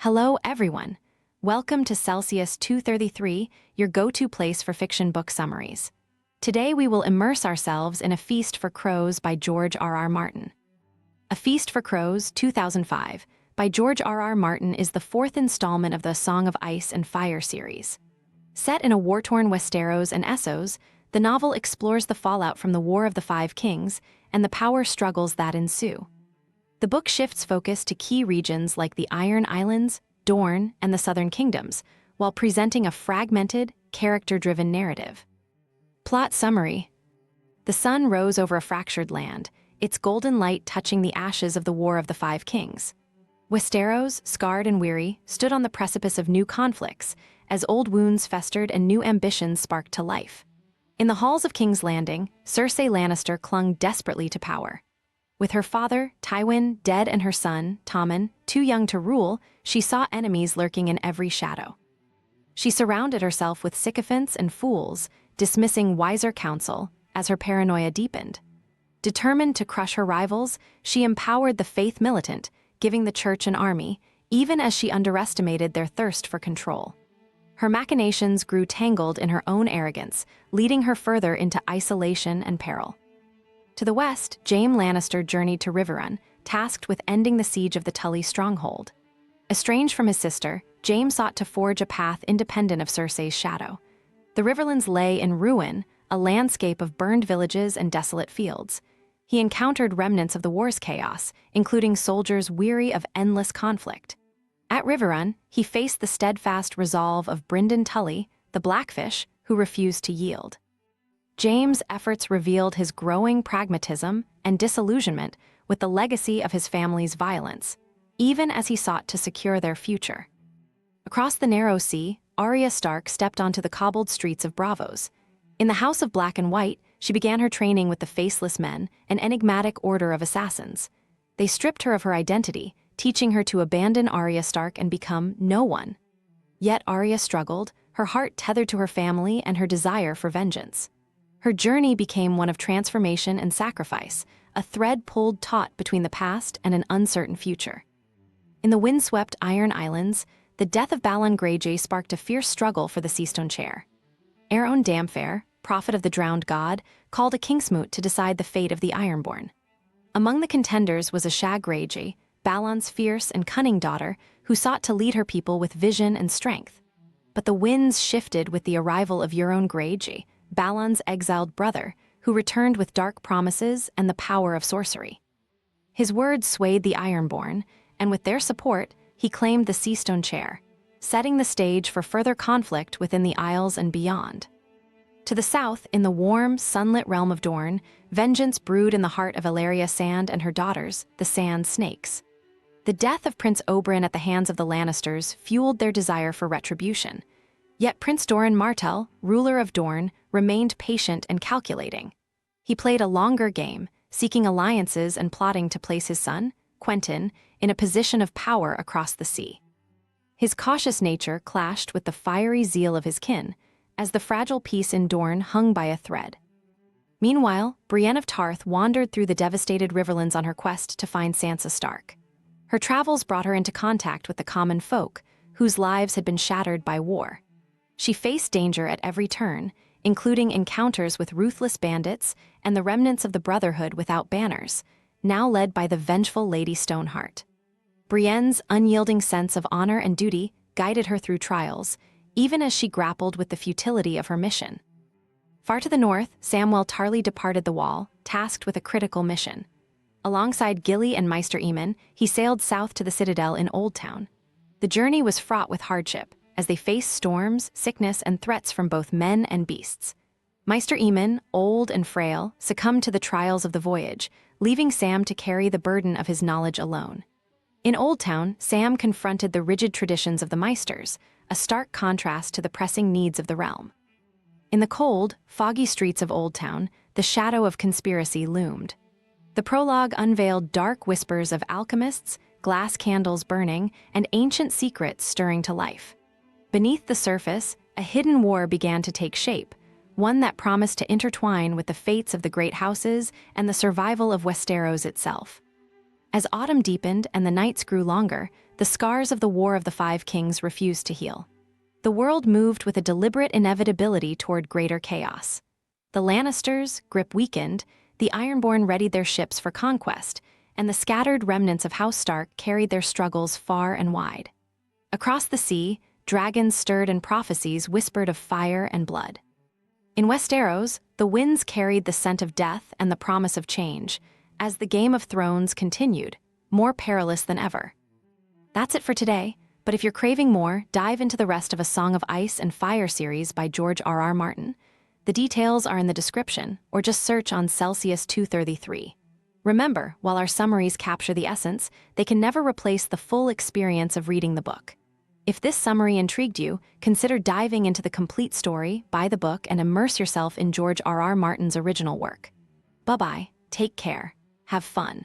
Hello, everyone. Welcome to Celsius 233, your go-to place for fiction book summaries. Today we will immerse ourselves in A Feast for Crows by George R.R. Martin. A Feast for Crows, 2005, by George R.R. Martin is the fourth installment of the Song of Ice and Fire series. Set in a war-torn Westeros and Essos, the novel explores the fallout from the War of the Five Kings and the power struggles that ensue. The book shifts focus to key regions like the Iron Islands, Dorne, and the Southern Kingdoms, while presenting a fragmented, character-driven narrative. Plot summary. The sun rose over a fractured land, its golden light touching the ashes of the War of the Five Kings. Westeros, scarred and weary, stood on the precipice of new conflicts, as old wounds festered and new ambitions sparked to life. In the halls of King's Landing, Cersei Lannister clung desperately to power. With her father, Tywin, dead and her son, Tommen, too young to rule, she saw enemies lurking in every shadow. She surrounded herself with sycophants and fools, dismissing wiser counsel as her paranoia deepened. Determined to crush her rivals, she empowered the faith militant, giving the church an army, even as she underestimated their thirst for control. Her machinations grew tangled in her own arrogance, leading her further into isolation and peril. To the west, Jaime Lannister journeyed to Riverrun, tasked with ending the siege of the Tully stronghold. Estranged from his sister, Jaime sought to forge a path independent of Cersei's shadow. The Riverlands lay in ruin, a landscape of burned villages and desolate fields. He encountered remnants of the war's chaos, including soldiers weary of endless conflict. At Riverrun, he faced the steadfast resolve of Brynden Tully, the Blackfish, who refused to yield. Jaime's efforts revealed his growing pragmatism and disillusionment with the legacy of his family's violence, even as he sought to secure their future. Across the narrow sea, Arya Stark stepped onto the cobbled streets of Braavos. In the House of Black and White, she began her training with the Faceless Men, an enigmatic order of assassins. They stripped her of her identity, teaching her to abandon Arya Stark and become no one. Yet Arya struggled, her heart tethered to her family and her desire for vengeance. Her journey became one of transformation and sacrifice, a thread pulled taut between the past and an uncertain future. In the windswept Iron Islands, the death of Balon Greyjoy sparked a fierce struggle for the Seastone chair. Aeron Damphair, prophet of the drowned god, called a Kingsmoot to decide the fate of the Ironborn. Among the contenders was Ashag Greyjoy, Balon's fierce and cunning daughter, who sought to lead her people with vision and strength. But the winds shifted with the arrival of Euron Greyjoy, Balon's exiled brother, who returned with dark promises and the power of sorcery. His words swayed the Ironborn, and with their support, he claimed the Seastone chair, setting the stage for further conflict within the Isles and beyond. To the south, in the warm, sunlit realm of Dorne, vengeance brewed in the heart of Ellaria Sand and her daughters, the Sand Snakes. The death of Prince Oberyn at the hands of the Lannisters fueled their desire for retribution. Yet Prince Doran Martell, ruler of Dorne, remained patient and calculating. He played a longer game, seeking alliances and plotting to place his son, Quentyn, in a position of power across the sea. His cautious nature clashed with the fiery zeal of his kin, as the fragile peace in Dorne hung by a thread. Meanwhile, Brienne of Tarth wandered through the devastated Riverlands on her quest to find Sansa Stark. Her travels brought her into contact with the common folk, whose lives had been shattered by war. She faced danger at every turn, including encounters with ruthless bandits and the remnants of the Brotherhood without banners, now led by the vengeful Lady Stoneheart. Brienne's unyielding sense of honor and duty guided her through trials, even as she grappled with the futility of her mission. Far to the north, Samwell Tarly departed the Wall, tasked with a critical mission. Alongside Gilly and Maester Aemon, he sailed south to the Citadel in Old Town. The journey was fraught with hardship, as they faced storms, sickness, and threats from both men and beasts. Maester Aemon, old and frail, succumbed to the trials of the voyage, leaving Sam to carry the burden of his knowledge alone. In Old Town, Sam confronted the rigid traditions of the Maesters, a stark contrast to the pressing needs of the realm. In the cold, foggy streets of Old Town, the shadow of conspiracy loomed. The prologue unveiled dark whispers of alchemists, glass candles burning, and ancient secrets stirring to life. Beneath the surface, a hidden war began to take shape, one that promised to intertwine with the fates of the great houses and the survival of Westeros itself. As autumn deepened and the nights grew longer, the scars of the War of the Five Kings refused to heal. The world moved with a deliberate inevitability toward greater chaos. The Lannisters' grip weakened, the Ironborn readied their ships for conquest, and the scattered remnants of House Stark carried their struggles far and wide. Across the sea, dragons stirred and prophecies whispered of fire and blood. In Westeros, the winds carried the scent of death and the promise of change, as the Game of Thrones continued, more perilous than ever. That's it for today, but if you're craving more, dive into the rest of A Song of Ice and Fire series by George R.R. Martin. The details are in the description, or just search on Celsius 233. Remember, while our summaries capture the essence, they can never replace the full experience of reading the book. If this summary intrigued you, consider diving into the complete story, buy the book, and immerse yourself in George R.R. Martin's original work. Bye-bye, take care, have fun.